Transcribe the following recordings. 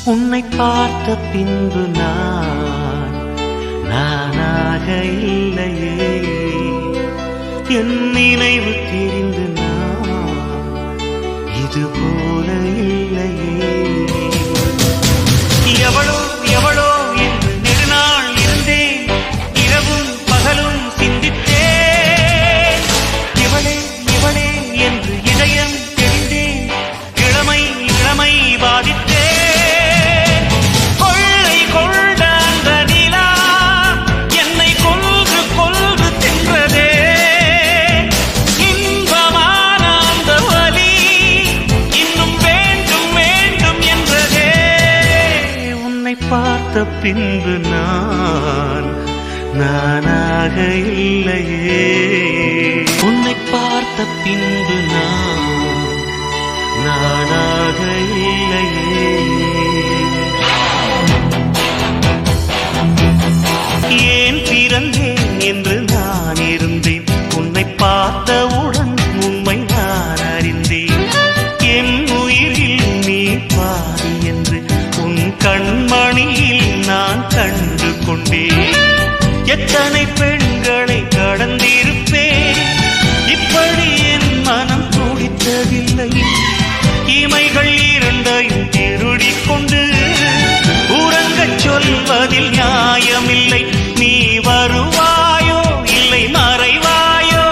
உன்னை பார்த்த பின்பு நானாக இல்லையே, என் நினைவு தெரிந்து இது போல இல்லையே. எவளோ எவளோ என்று நெடுநாள் இருந்தேன், இரவும் பகலும் சிந்தித்தேன். இவளே இவளே என்று இதயம் தெரிந்தேன், இளமை இளமை பாதித்தேன். கொள்ளை கொண்ட அந்த நிலா என்னை கொன்று கொன்று தின்றதே. இன்பமான அந்த வலி இன்னும் வேண்டும் வேண்டும் என்றதே. உன்னை பார்த்த பின்பு நானாக இல்லையே, உன்னை பார்த்த பின்பு நானாக இல்லையே. ஏன் பிறந்தேன் என்று நான் இருந்தேன், உன்னை பார்த்தவுடன் உண்மை நான் அறிந்தேன். என் உயிரில் நீ பாதி என்று உன் கண்மணியில் நான் கண்டு கொண்டேன். எத்தனை பெண்களை கடந்திருப்பேன், இப்படி என் மனம் துடித்ததில்லை. இமைகள் இரண்டையும் திருடிக் கொண்டு உறங்கச் சொல்வதில் நியாயமில்லை. நீ வருவாயோ இல்லை மறைவாயோ,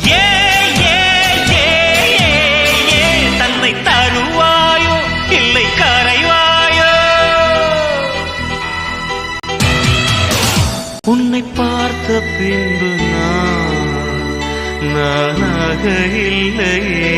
ஏ ஏ ஏ ஏ தன்னை தருவாயோ இல்லை கரைவாயோ. உன்னை பார்த்த பின்பு நானாக இல்லையே.